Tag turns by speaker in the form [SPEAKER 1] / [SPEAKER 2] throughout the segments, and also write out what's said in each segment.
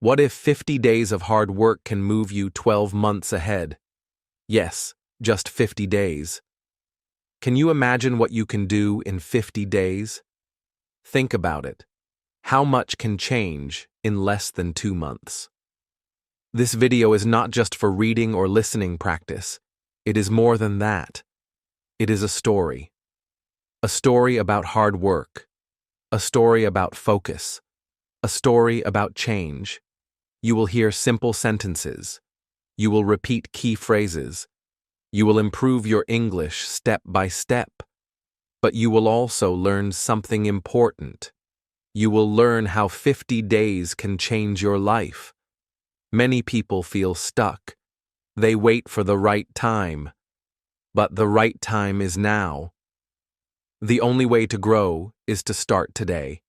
[SPEAKER 1] What if 50 days of hard work can move you 12 months ahead? Yes, just 50 days. Can you imagine what you can do in 50 days? Think about it. How much can change in less than 2 months? This video is not just for reading or listening practice. It is more than that. It is a story. A story about hard work. A story about focus. A story about change. You will hear simple sentences. You will repeat key phrases. You will improve your English step by step. But you will also learn something important. You will learn how 50 days can change your life. Many people feel stuck. They wait for the right time. But the right time is now. The only way to grow is to start today,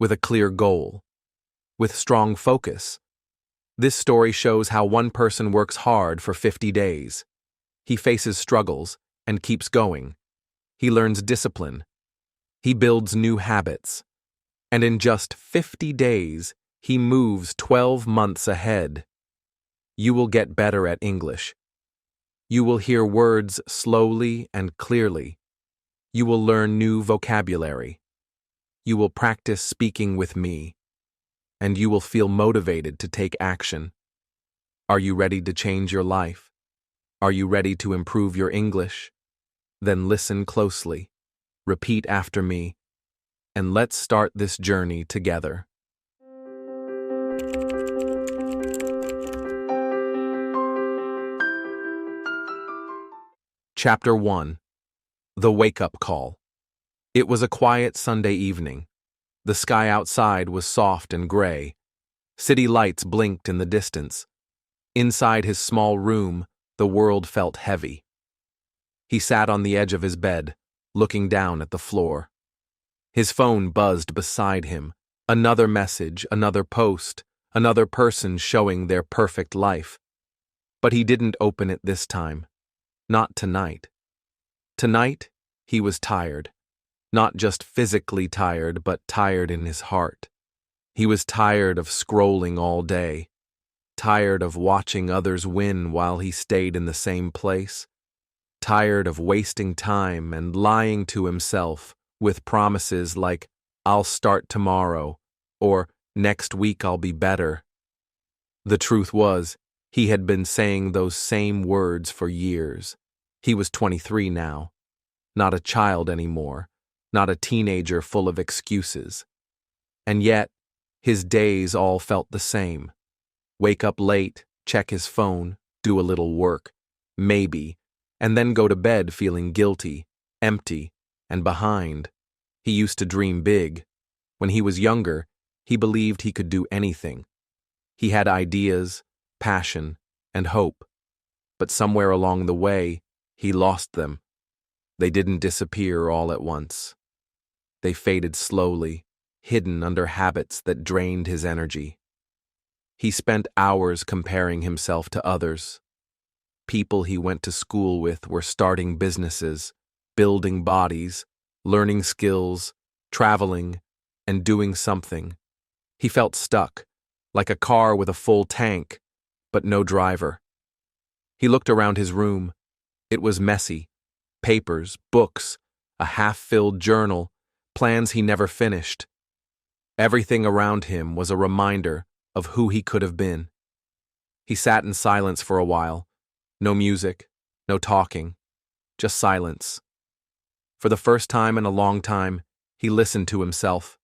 [SPEAKER 1] with a clear goal, with strong focus. This story shows how one person works hard for 50 days. He faces struggles and keeps going. He learns discipline. He builds new habits. And in just 50 days, he moves 12 months ahead. You will get better at English. You will hear words slowly and clearly. You will learn new vocabulary. You will practice speaking with me. And you will feel motivated to take action. Are you ready to change your life? Are you ready to improve your English? Then listen closely, repeat after me, and let's start this journey together. Chapter 1. The Wake-Up Call. It was a quiet Sunday evening. The sky outside was soft and gray. City lights blinked in the distance. Inside his small room, the world felt heavy. He sat on the edge of his bed, looking down at the floor. His phone buzzed beside him. Another message, another post, another person showing their perfect life. But he didn't open it this time. Not tonight. Tonight, he was tired. Not just physically tired, but tired in his heart. He was tired of scrolling all day. Tired of watching others win while he stayed in the same place. Tired of wasting time and lying to himself with promises like, "I'll start tomorrow," or "next week I'll be better." The truth was, he had been saying those same words for years. He was 23 now. Not a child anymore. Not a teenager full of excuses. And yet, his days all felt the same. Wake up late, check his phone, do a little work, maybe, and then go to bed feeling guilty, empty, and behind. He used to dream big. When he was younger, he believed he could do anything. He had ideas, passion, and hope. But somewhere along the way, he lost them. They didn't disappear all at once. They faded slowly, hidden under habits that drained his energy. He spent hours comparing himself to others. People he went to school with were starting businesses, building bodies, learning skills, traveling, and doing something. He felt stuck, like a car with a full tank, but no driver. He looked around his room. It was messy. Papers, books, a half-filled journal, plans he never finished. Everything around him was a reminder of who he could have been. He sat in silence for a while. No music, no talking, just silence. For the first time in a long time, he listened to himself.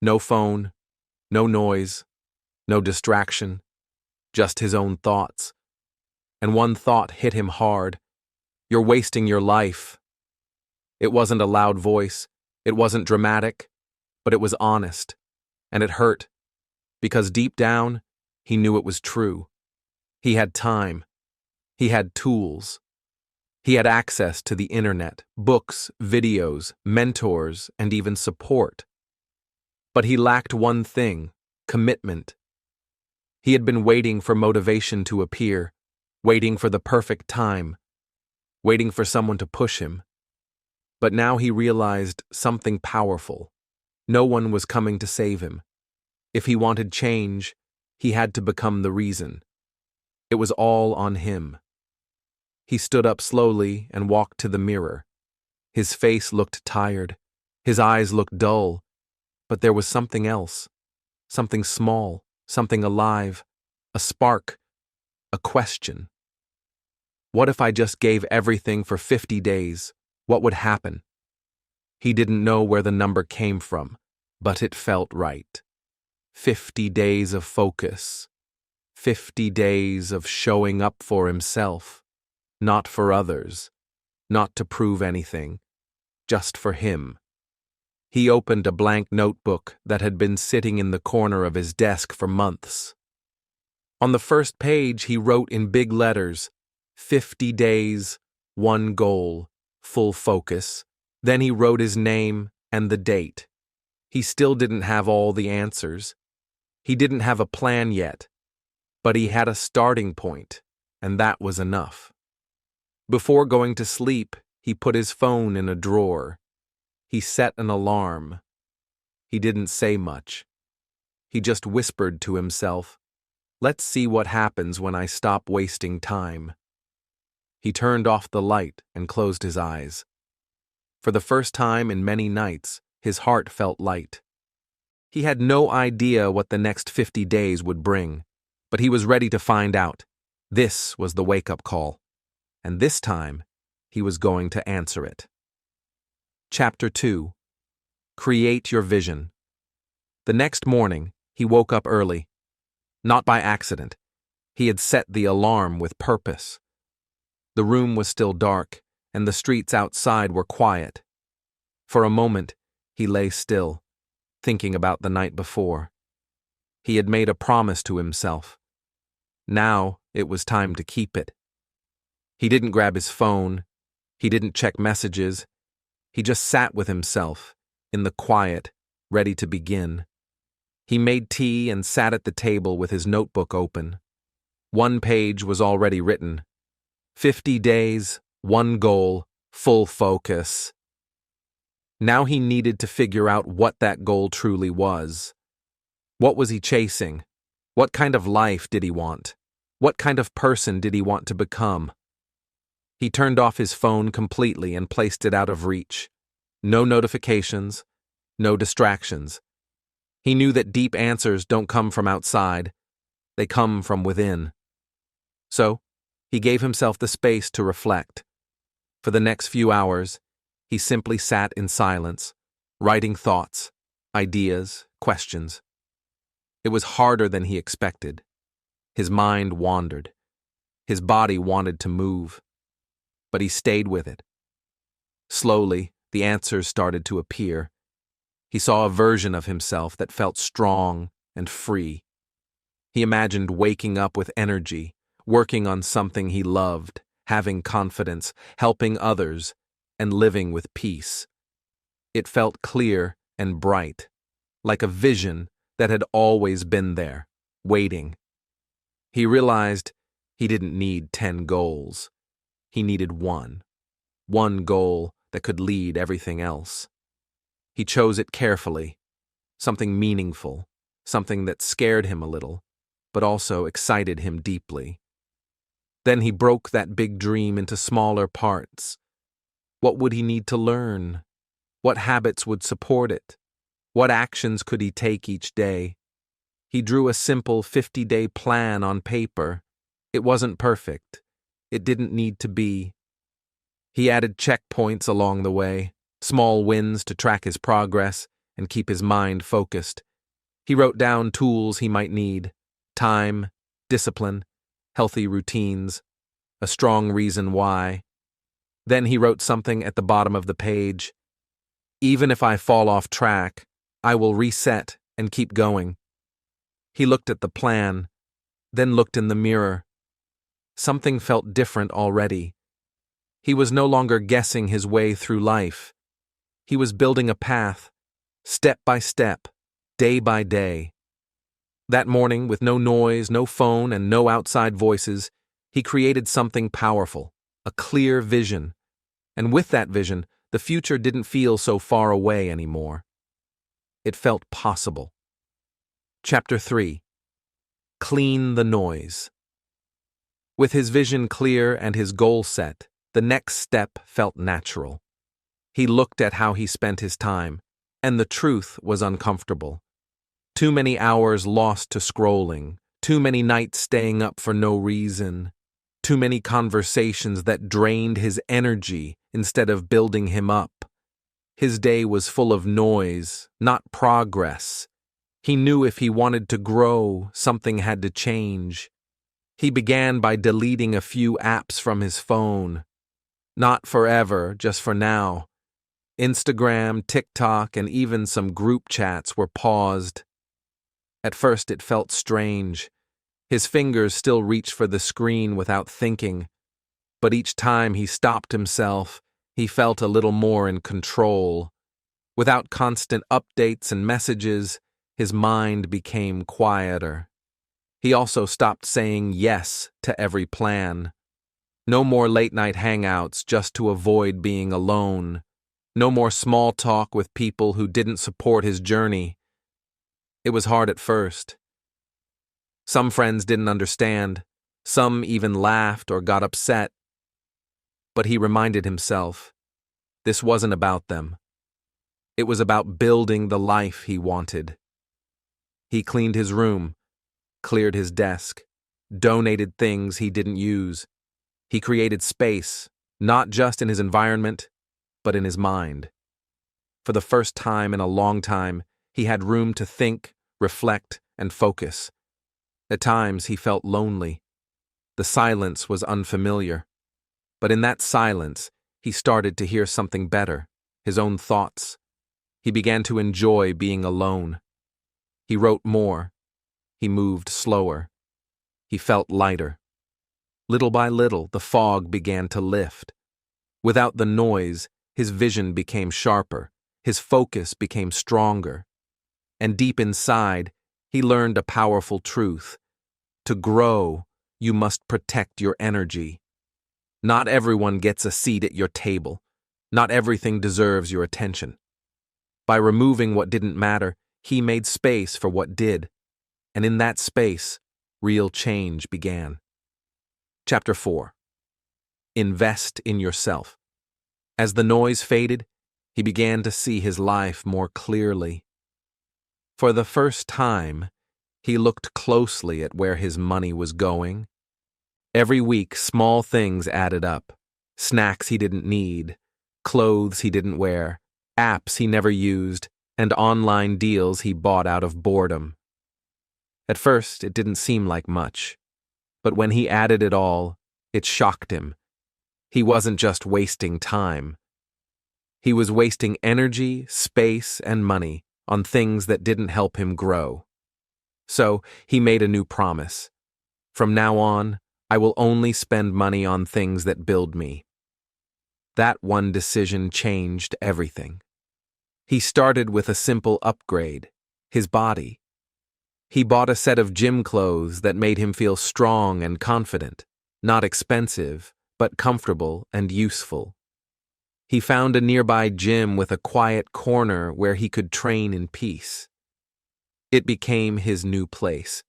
[SPEAKER 1] No phone, no noise, no distraction, just his own thoughts. And one thought hit him hard. You're wasting your life. It wasn't a loud voice. It wasn't dramatic, but it was honest, and it hurt, because deep down, he knew it was true. He had time. He had tools. He had access to the internet, books, videos, mentors, and even support. But he lacked one thing: commitment. He had been waiting for motivation to appear, waiting for the perfect time, waiting for someone to push him. But now he realized something powerful. No one was coming to save him. If he wanted change, He had to become the reason. It was all on him. He stood up slowly and walked to the mirror. His face looked tired. His eyes looked dull. But there was something else. Something small, something alive. A spark. A question. What if I just gave everything for 50 days? What would happen? He didn't know where the number came from, but it felt right. 50 days of focus. 50 days of showing up for himself. Not for others. Not to prove anything. Just for him. He opened a blank notebook that had been sitting in the corner of his desk for months. On the first page, he wrote in big letters, 50 days, 1 goal, full focus. Then he wrote his name and the date. He still didn't have all the answers. He didn't have a plan yet, but he had a starting point, and that was enough. Before going to sleep, he put his phone in a drawer. He set an alarm. He didn't say much. He just whispered to himself, "Let's see what happens when I stop wasting time." He turned off the light and closed his eyes. For the first time in many nights, his heart felt light. He had no idea what the next 50 days would bring, but he was ready to find out. This was the wake-up call, and this time, he was going to answer it. Chapter 2. Create Your Vision. The next morning, he woke up early. Not by accident. He had set the alarm with purpose. The room was still dark, and the streets outside were quiet. For a moment, he lay still, thinking about the night before. He had made a promise to himself. Now it was time to keep it. He didn't grab his phone. He didn't check messages. He just sat with himself, in the quiet, ready to begin. He made tea and sat at the table with his notebook open. 1 page was already written. 50 days, 1 goal, full focus. Now he needed to figure out what that goal truly was. What was he chasing? What kind of life did he want? What kind of person did he want to become? He turned off his phone completely and placed it out of reach. No notifications, no distractions. He knew that deep answers don't come from outside. They come from within. So, he gave himself the space to reflect. For the next few hours, he simply sat in silence, writing thoughts, ideas, questions. It was harder than he expected. His mind wandered. His body wanted to move. But he stayed with it. Slowly, the answers started to appear. He saw a version of himself that felt strong and free. He imagined waking up with energy, working on something he loved, having confidence, helping others, and living with peace. It felt clear and bright, like a vision that had always been there, waiting. He realized he didn't need 10 goals. He needed one goal that could lead everything else. He chose it carefully, something meaningful, something that scared him a little, but also excited him deeply. Then he broke that big dream into smaller parts. What would he need to learn? What habits would support it? What actions could he take each day? He drew a simple 50-day plan on paper. It wasn't perfect. It didn't need to be. He added checkpoints along the way, small wins to track his progress and keep his mind focused. He wrote down tools he might need: time, discipline, healthy routines, a strong reason why. Then he wrote something at the bottom of the page: "Even if I fall off track, I will reset and keep going." He looked at the plan, then looked in the mirror. Something felt different already. He was no longer guessing his way through life. He was building a path, step by step, day by day. That morning, with no noise, no phone, and no outside voices, he created something powerful, a clear vision. And with that vision, the future didn't feel so far away anymore. It felt possible. Chapter 3. Clean the noise. With his vision clear and his goal set, the next step felt natural. He looked at how he spent his time, and the truth was uncomfortable. Too many hours lost to scrolling, too many nights staying up for no reason, too many conversations that drained his energy instead of building him up. His day was full of noise, not progress. He knew if he wanted to grow, something had to change. He began by deleting a few apps from his phone. Not forever, just for now. Instagram, TikTok, and even some group chats were paused. At first it felt strange. His fingers still reached for the screen without thinking. But each time he stopped himself, he felt a little more in control. Without constant updates and messages, his mind became quieter. He also stopped saying yes to every plan. No more late-night hangouts just to avoid being alone. No more small talk with people who didn't support his journey. It was hard at first. Some friends didn't understand. Some even laughed or got upset. But he reminded himself, this wasn't about them. It was about building the life he wanted. He cleaned his room, cleared his desk, donated things he didn't use. He created space, not just in his environment, but in his mind. For the first time in a long time, he had room to think, reflect, and focus. At times, he felt lonely. The silence was unfamiliar. But in that silence, he started to hear something better, his own thoughts. He began to enjoy being alone. He wrote more. He moved slower. He felt lighter. Little by little, the fog began to lift. Without the noise, his vision became sharper. His focus became stronger. And deep inside, he learned a powerful truth. To grow, you must protect your energy. Not everyone gets a seat at your table. Not everything deserves your attention. By removing what didn't matter, he made space for what did. And in that space, real change began. Chapter 4. Invest in yourself. As the noise faded, he began to see his life more clearly. For the first time, he looked closely at where his money was going. Every week, small things added up. Snacks he didn't need, clothes he didn't wear, apps he never used, and online deals he bought out of boredom. At first, it didn't seem like much. But when he added it all, it shocked him. He wasn't just wasting time. He was wasting energy, space, and money on things that didn't help him grow. So he made a new promise. From now on, I will only spend money on things that build me. That one decision changed everything. He started with a simple upgrade, his body. He bought a set of gym clothes that made him feel strong and confident, not expensive, but comfortable and useful. He found a nearby gym with a quiet corner where he could train in peace. It became his new place,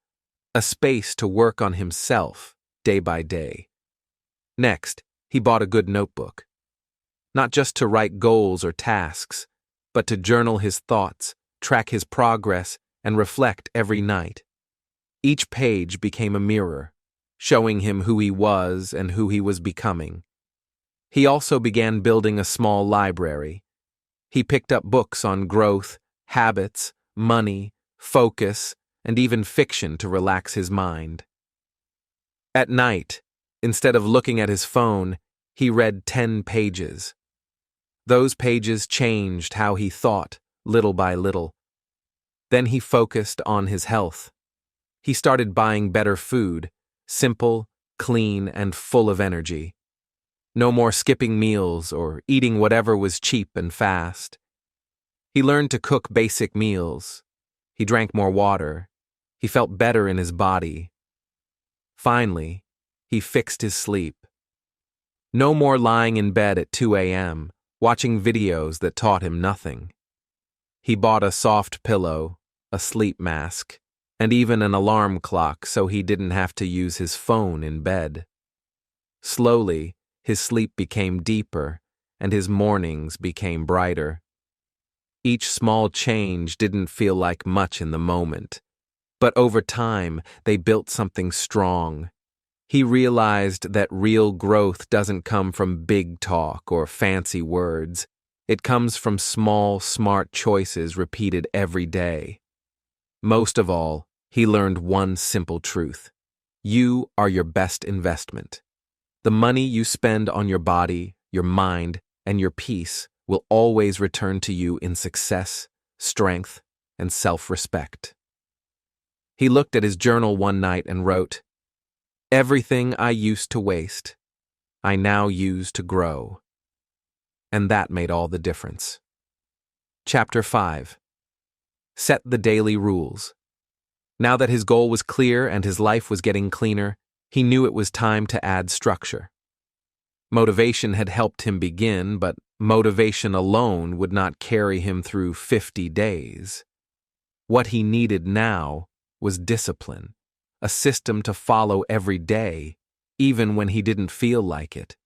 [SPEAKER 1] a space to work on himself day by day. Next, he bought a good notebook. Not just to write goals or tasks, but to journal his thoughts, track his progress, and reflect every night. Each page became a mirror, showing him who he was and who he was becoming. He also began building a small library. He picked up books on growth, habits, money, focus, and even fiction to relax his mind. At night, instead of looking at his phone, he read 10 pages. Those pages changed how he thought, little by little. Then he focused on his health. He started buying better food, simple, clean, and full of energy. No more skipping meals or eating whatever was cheap and fast. He learned to cook basic meals. He drank more water. He felt better in his body. Finally, he fixed his sleep. No more lying in bed at 2 a.m., watching videos that taught him nothing. He bought a soft pillow, a sleep mask, and even an alarm clock so he didn't have to use his phone in bed. Slowly, his sleep became deeper, and his mornings became brighter. Each small change didn't feel like much in the moment, but over time, they built something strong. He realized that real growth doesn't come from big talk or fancy words. It comes from small, smart choices repeated every day. Most of all, he learned one simple truth. You are your best investment. The money you spend on your body, your mind, and your peace will always return to you in success, strength, and self-respect. He looked at his journal one night and wrote, "Everything I used to waste, I now use to grow." And that made all the difference. Chapter 5. Set the daily rules. Now that his goal was clear and his life was getting cleaner, he knew it was time to add structure. Motivation had helped him begin, but motivation alone would not carry him through 50 days. What he needed now was discipline, a system to follow every day, even when he didn't feel like it.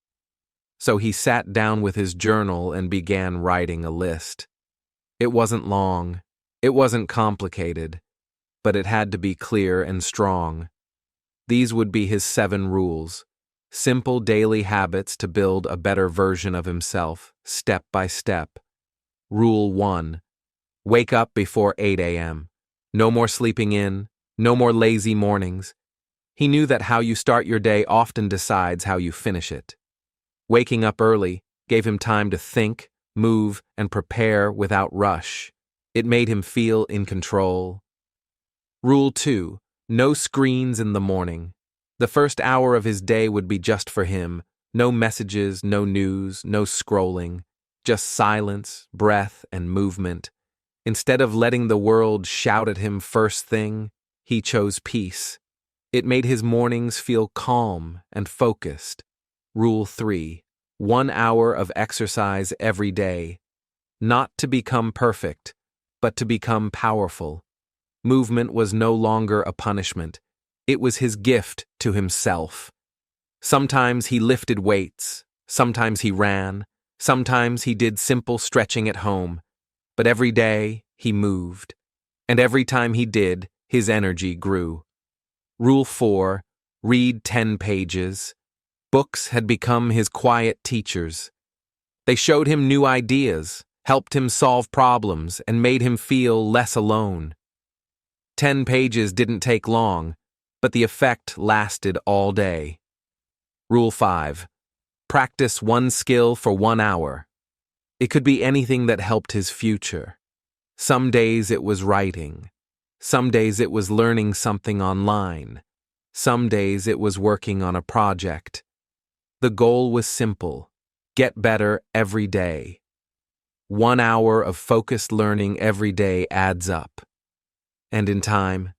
[SPEAKER 1] So he sat down with his journal and began writing a list. It wasn't long, it wasn't complicated, but it had to be clear and strong. These would be his 7 rules, simple daily habits to build a better version of himself, step by step. Rule 1. Wake up before 8 a.m. No more sleeping in, no more lazy mornings. He knew that how you start your day often decides how you finish it. Waking up early gave him time to think, move, and prepare without rush. It made him feel in control. Rule 2. No screens in the morning. The first hour of his day would be just for him. No messages, no news, no scrolling. Just silence, breath, and movement. Instead of letting the world shout at him first thing, he chose peace. It made his mornings feel calm and focused. Rule 3. 1 hour of exercise every day. Not to become perfect, but to become powerful. Movement was no longer a punishment. It was his gift to himself. Sometimes he lifted weights, sometimes he ran, sometimes he did simple stretching at home, but every day he moved, and every time he did, his energy grew. Rule 4. Read 10 pages. Books had become his quiet teachers. They showed him new ideas, helped him solve problems, and made him feel less alone. 10 pages didn't take long, but the effect lasted all day. Rule 5. Practice one skill for 1 hour. It could be anything that helped his future. Some days it was writing. Some days it was learning something online. Some days it was working on a project. The goal was simple: get better every day. 1 hour of focused learning every day adds up. And in time,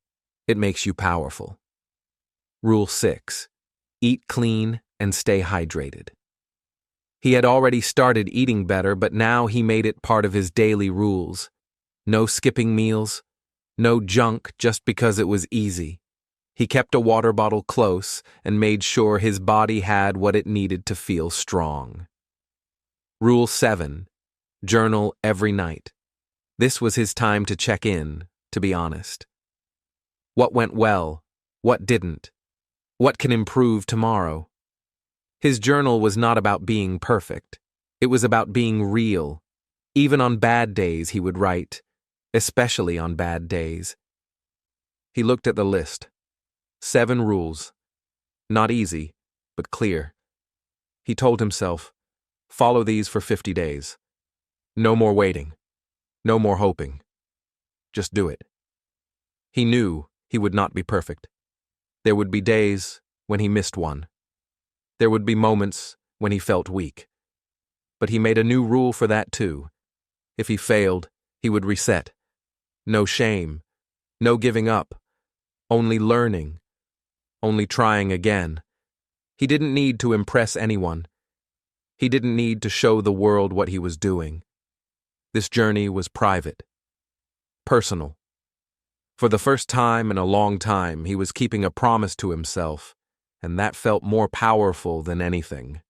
[SPEAKER 1] it makes you powerful. Rule 6. Eat clean and stay hydrated. He had already started eating better, but now he made it part of his daily rules. No skipping meals, no junk just because it was easy. He kept a water bottle close and made sure his body had what it needed to feel strong. Rule 7. Journal every night. This was his time to check in, to be honest. What went well? What didn't? What can improve tomorrow? His journal was not about being perfect. It was about being real. Even on bad days he would write, especially on bad days. He looked at the list. 7 rules. Not easy, but clear. He told himself, follow these for 50 days. No more waiting. No more hoping. Just do it. He knew he would not be perfect. There would be days when he missed one. There would be moments when he felt weak. But he made a new rule for that too. If he failed, he would reset. No shame. No giving up. Only learning. Only trying again. He didn't need to impress anyone. He didn't need to show the world what he was doing. This journey was private. Personal. For the first time in a long time, he was keeping a promise to himself, and that felt more powerful than anything.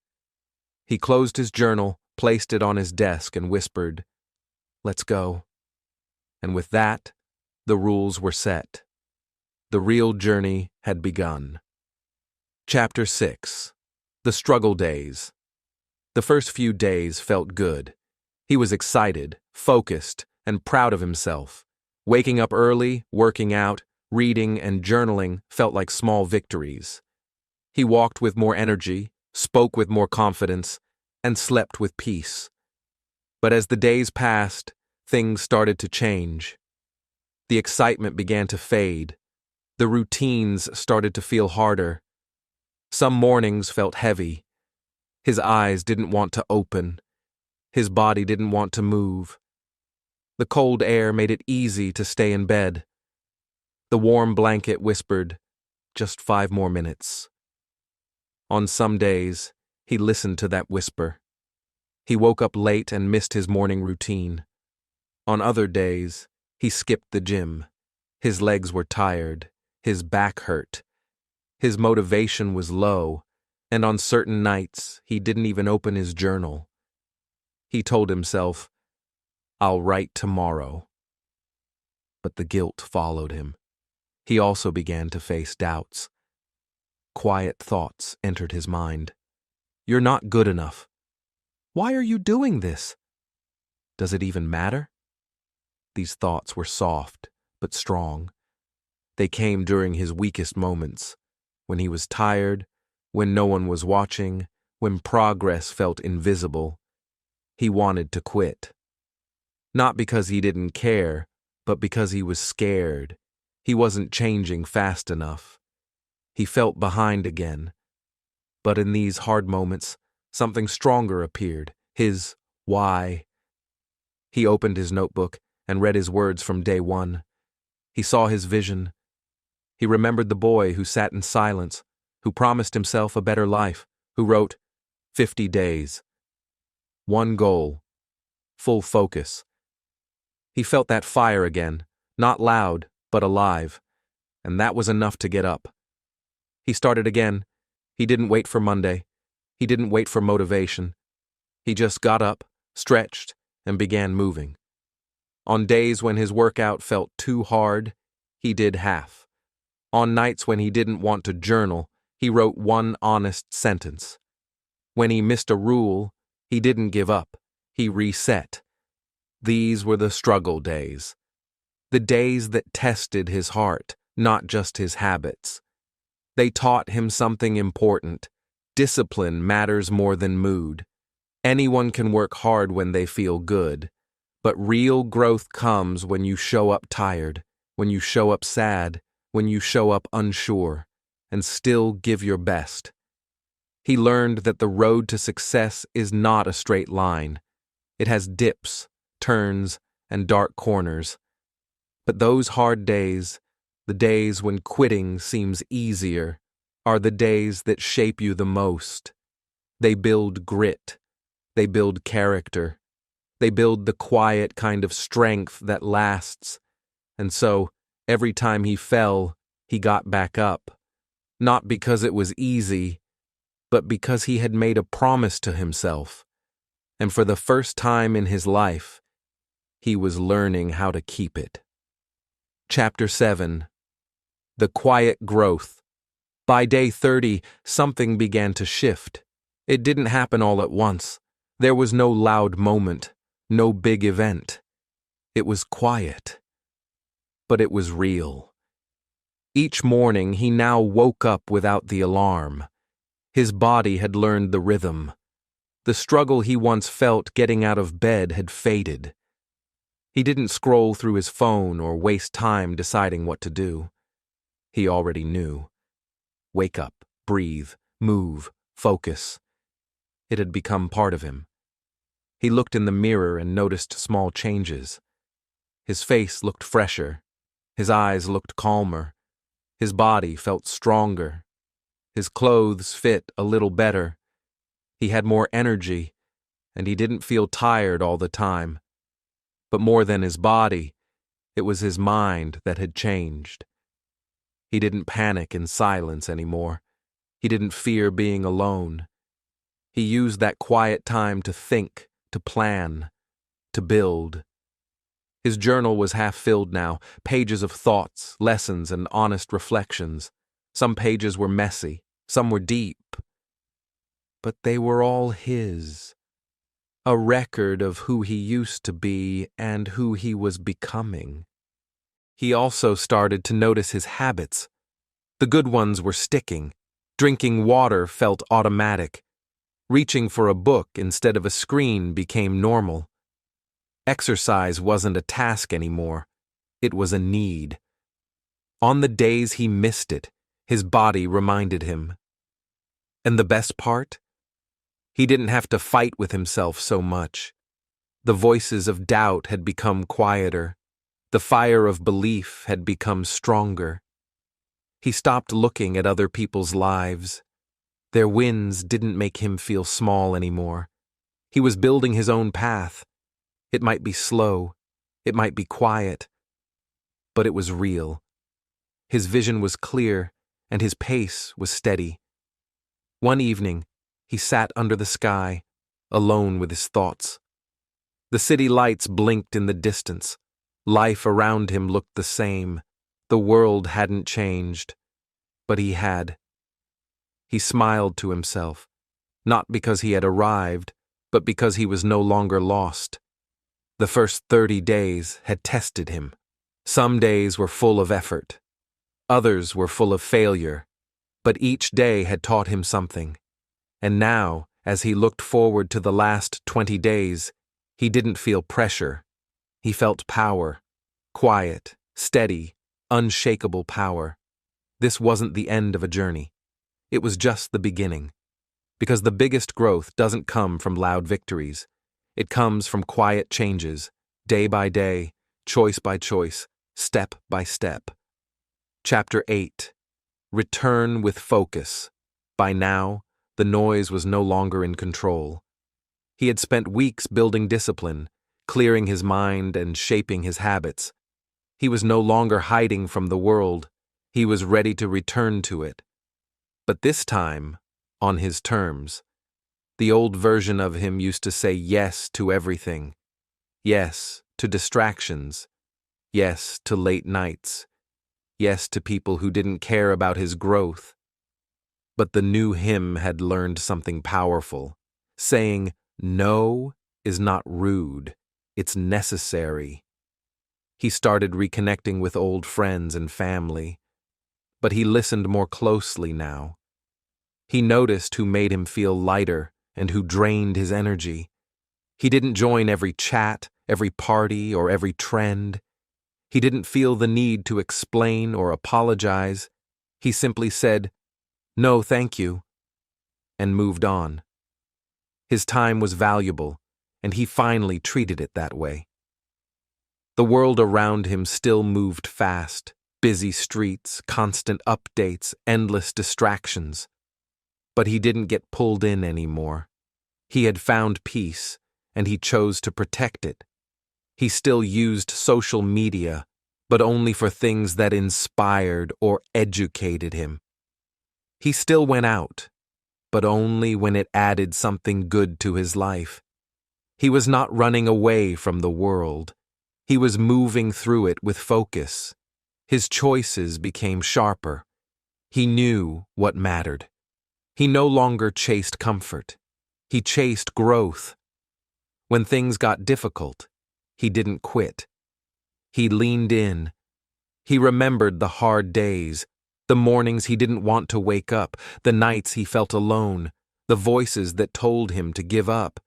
[SPEAKER 1] He closed his journal, placed it on his desk, and whispered, "Let's go." And with that, the rules were set. The real journey had begun. Chapter 6. The Struggle Days. The first few days felt good. He was excited, focused, and proud of himself. Waking up early, working out, reading, and journaling felt like small victories. He walked with more energy, spoke with more confidence, and slept with peace. But as the days passed, things started to change. The excitement began to fade. The routines started to feel harder. Some mornings felt heavy. His eyes didn't want to open. His body didn't want to move. The cold air made it easy to stay in bed. The warm blanket whispered, "Just 5 more minutes." On some days, he listened to that whisper. He woke up late and missed his morning routine. On other days, he skipped the gym. His legs were tired. His back hurt. His motivation was low, and on certain nights, he didn't even open his journal. He told himself, "I'll write tomorrow." But the guilt followed him. He also began to face doubts. Quiet thoughts entered his mind. "You're not good enough. Why are you doing this? Does it even matter?" These thoughts were soft, but strong. They came during his weakest moments, when he was tired, when no one was watching, when progress felt invisible. He wanted to quit. Not because he didn't care, but because he was scared. He wasn't changing fast enough. He felt behind again. But in these hard moments, something stronger appeared, his why. He opened his notebook and read his words from day one. He saw his vision. He remembered the boy who sat in silence, who promised himself a better life, who wrote 50 days. One goal. Full focus. He felt that fire again, not loud, but alive, and that was enough to get up. He started again. He didn't wait for Monday. He didn't wait for motivation. He just got up, stretched, and began moving. On days when his workout felt too hard, he did half. On nights when he didn't want to journal, he wrote one honest sentence. When he missed a rule, he didn't give up. He reset. These were the struggle days. The days that tested his heart, not just his habits. They taught him something important. Discipline matters more than mood. Anyone can work hard when they feel good, but real growth comes when you show up tired, when you show up sad, when you show up unsure, and still give your best. He learned that the road to success is not a straight line. It has dips, turns, and dark corners. But those hard days, the days when quitting seems easier, are the days that shape you the most. They build grit. They build character. They build the quiet kind of strength that lasts. And so, every time he fell, he got back up. Not because it was easy, but because he had made a promise to himself. And for the first time in his life, he was learning how to keep it. Chapter 7. The Quiet Growth. By day 30, something began to shift. It didn't happen all at once. There was no loud moment, no big event. It was quiet. But it was real. Each morning, he now woke up without the alarm. His body had learned the rhythm. The struggle he once felt getting out of bed had faded. He didn't scroll through his phone or waste time deciding what to do. He already knew. Wake up, breathe, move, focus. It had become part of him. He looked in the mirror and noticed small changes. His face looked fresher. His eyes looked calmer. His body felt stronger. His clothes fit a little better. He had more energy, and he didn't feel tired all the time. But more than his body, It was his mind that had changed. He didn't panic in silence anymore. He didn't fear being alone. He used that quiet time to think, to plan, to build. His journal was half filled now, pages of thoughts, lessons, and honest reflections. Some pages were messy, some were deep. But they were all his. A record of who he used to be and who he was becoming. He also started to notice his habits. The good ones were sticking. Drinking water felt automatic. Reaching for a book instead of a screen became normal. Exercise wasn't a task anymore. It was a need. On the days he missed it, his body reminded him. And the best part? He didn't have to fight with himself so much. The voices of doubt had become quieter. The fire of belief had become stronger. He stopped looking at other people's lives. Their wins didn't make him feel small anymore. He was building his own path. It might be slow, it might be quiet, but it was real. His vision was clear, and his pace was steady. One evening, he sat under the sky, alone with his thoughts. The city lights blinked in the distance. Life around him looked the same. The world hadn't changed, but he had. He smiled to himself, not because he had arrived, but because he was no longer lost. The first 30 days had tested him. Some days were full of effort. Others were full of failure. But each day had taught him something. And now, as he looked forward to the last 20 days, he didn't feel pressure. He felt power. Quiet, steady, unshakable power. This wasn't the end of a journey. It was just the beginning. Because the biggest growth doesn't come from loud victories. It comes from quiet changes, day by day, choice by choice, step by step. Chapter 8. Return with focus. By now, the noise was no longer in control. He had spent weeks building discipline, clearing his mind and shaping his habits. He was no longer hiding from the world. He was ready to return to it. But this time, on his terms. The old version of him used to say yes to everything. Yes to distractions. Yes to late nights. Yes to people who didn't care about his growth. But the new him had learned something powerful. Saying no is not rude. It's necessary. He started reconnecting with old friends and family. But he listened more closely now. He noticed who made him feel lighter and who drained his energy. He didn't join every chat, every party, or every trend. He didn't feel the need to explain or apologize. He simply said, "No, thank you," and moved on. His time was valuable, and he finally treated it that way. The world around him still moved fast. Busy streets, constant updates, endless distractions. But he didn't get pulled in anymore. He had found peace, and he chose to protect it. He still used social media, but only for things that inspired or educated him. He still went out, but only when it added something good to his life. He was not running away from the world. He was moving through it with focus. His choices became sharper. He knew what mattered. He no longer chased comfort. He chased growth. When things got difficult, he didn't quit. He leaned in. He remembered the hard days, the mornings he didn't want to wake up, the nights he felt alone, the voices that told him to give up.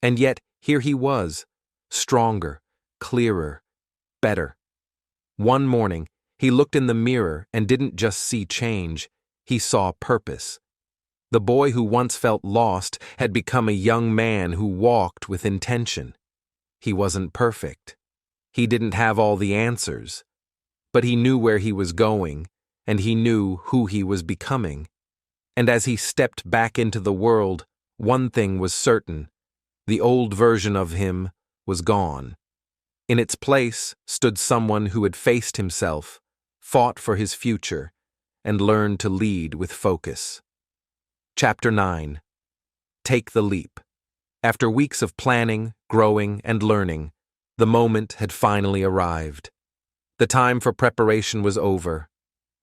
[SPEAKER 1] And yet, here he was, stronger, clearer, better. One morning, he looked in the mirror and didn't just see change, he saw purpose. The boy who once felt lost had become a young man who walked with intention. He wasn't perfect. He didn't have all the answers. But he knew where he was going, and he knew who he was becoming. And as he stepped back into the world, one thing was certain. The old version of him was gone. In its place stood someone who had faced himself, fought for his future, and learned to lead with focus. Chapter 9. Take the leap. After weeks of planning, growing, and learning, the moment had finally arrived. The time for preparation was over.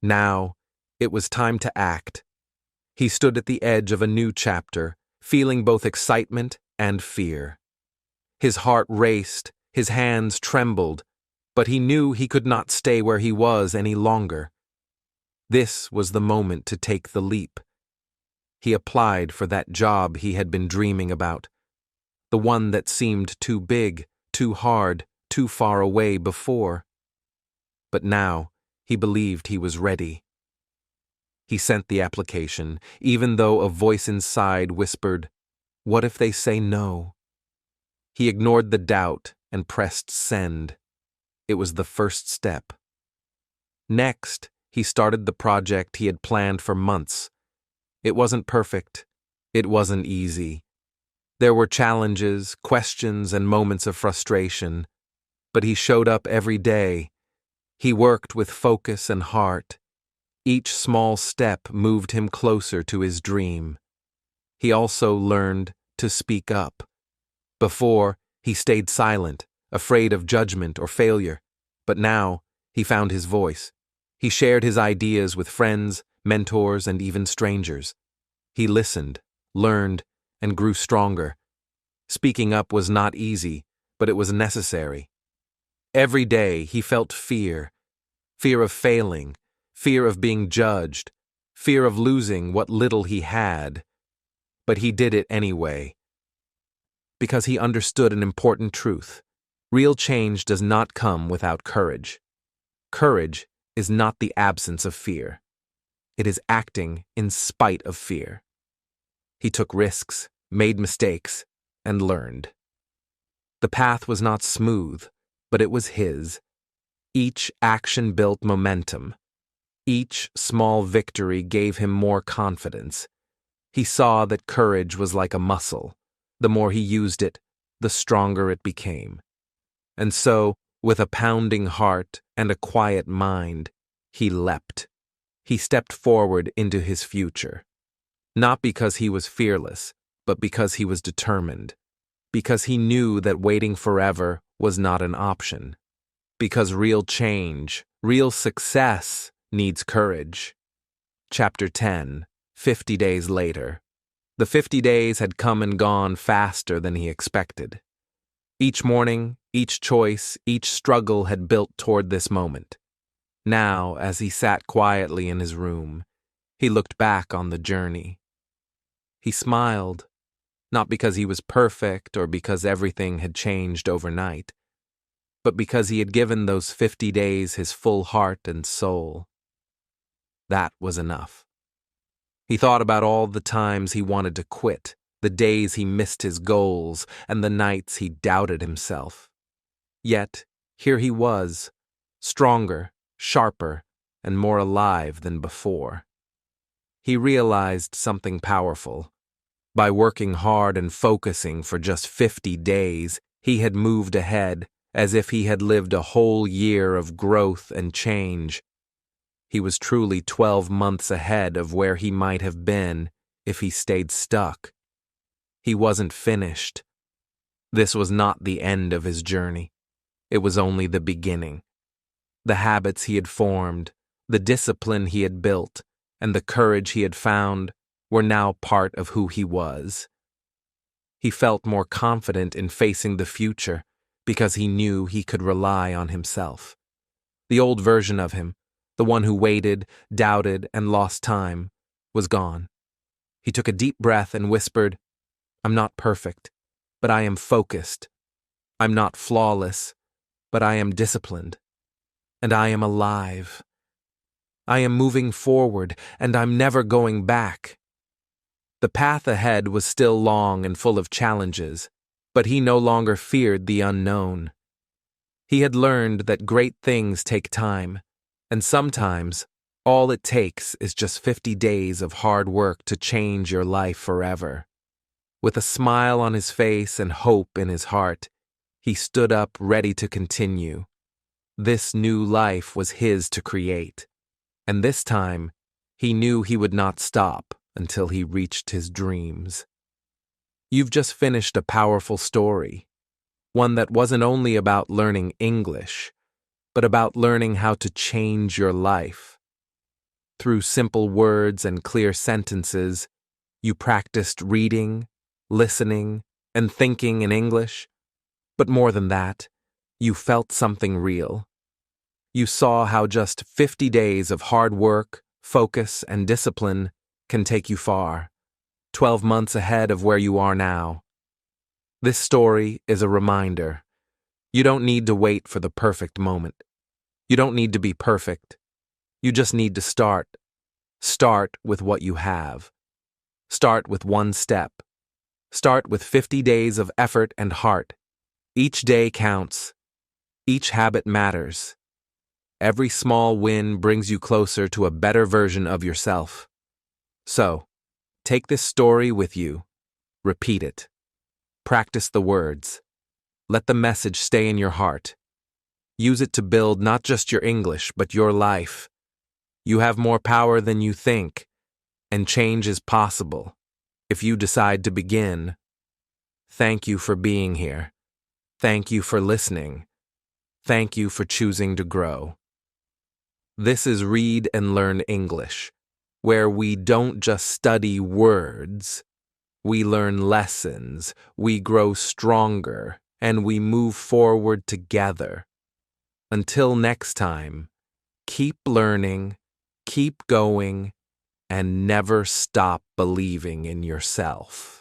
[SPEAKER 1] Now, it was time to act. He stood at the edge of a new chapter, feeling both excitement and fear. His heart raced, his hands trembled, but he knew he could not stay where he was any longer. This was the moment to take the leap. He applied for that job he had been dreaming about, the one that seemed too big, too hard, too far away before. But now, he believed he was ready. He sent the application, even though a voice inside whispered, "What if they say no?" He ignored the doubt and pressed send. It was the first step. Next, he started the project he had planned for months. It wasn't perfect. It wasn't easy. There were challenges, questions, and moments of frustration, but he showed up every day. He worked with focus and heart. Each small step moved him closer to his dream. He also learned to speak up. Before, he stayed silent, afraid of judgment or failure, but now he found his voice. He shared his ideas with friends, mentors, and even strangers. He listened, learned, and grew stronger. Speaking up was not easy, but it was necessary. Every day he felt fear of failing, fear of being judged, fear of losing what little he had. But he did it anyway. Because he understood an important truth. Real change does not come without courage. Courage is not the absence of fear. It is acting in spite of fear. He took risks, made mistakes, and learned. The path was not smooth, but it was his. Each action built momentum. Each small victory gave him more confidence. He saw that courage was like a muscle. The more he used it, the stronger it became. And so, with a pounding heart and a quiet mind, he leapt. He stepped forward into his future. Not because he was fearless, but because he was determined. Because he knew that waiting forever was not an option. Because real change, real success, needs courage. Chapter 10. 50 days later. The 50 days had come and gone faster than he expected. Each morning, each choice, each struggle had built toward this moment. Now, as he sat quietly in his room, he looked back on the journey. He smiled, not because he was perfect or because everything had changed overnight, but because he had given those 50 days his full heart and soul. That was enough. He thought about all the times he wanted to quit, the days he missed his goals, and the nights he doubted himself. Yet, here he was, stronger, sharper, and more alive than before. He realized something powerful. By working hard and focusing for just 50 days, he had moved ahead, as if he had lived a whole year of growth and change. He was truly 12 months ahead of where he might have been if he stayed stuck. He wasn't finished. This was not the end of his journey. It was only the beginning. The habits he had formed, the discipline he had built, and the courage he had found were now part of who he was. He felt more confident in facing the future because he knew he could rely on himself. The old version of him, the one who waited, doubted, and lost time, was gone. He took a deep breath and whispered, "I'm not perfect, but I am focused. I'm not flawless, but I am disciplined. And I am alive. I am moving forward, and I'm never going back." The path ahead was still long and full of challenges, but he no longer feared the unknown. He had learned that great things take time, and sometimes all it takes is just 50 days of hard work to change your life forever. With a smile on his face and hope in his heart, He stood up, ready to continue. This new life was his to create, and this time, he knew he would not stop until he reached his dreams. You've just finished a powerful story, one that wasn't only about learning English, but about learning how to change your life. Through simple words and clear sentences, you practiced reading, listening, and thinking in English. But more than that, you felt something real. You saw how just 50 days of hard work, focus, and discipline can take you far, 12 months ahead of where you are now. This story is a reminder. You don't need to wait for the perfect moment. You don't need to be perfect. You just need to start. Start with what you have. Start with one step. Start with 50 days of effort and heart. Each day counts. Each habit matters. Every small win brings you closer to a better version of yourself. So, take this story with you. Repeat it. Practice the words. Let the message stay in your heart. Use it to build not just your English, but your life. You have more power than you think, and change is possible if you decide to begin. Thank you for being here. Thank you for listening. Thank you for choosing to grow. This is Read and Learn English, where we don't just study words. We learn lessons, we grow stronger, and we move forward together. Until next time, keep learning, keep going, and never stop believing in yourself.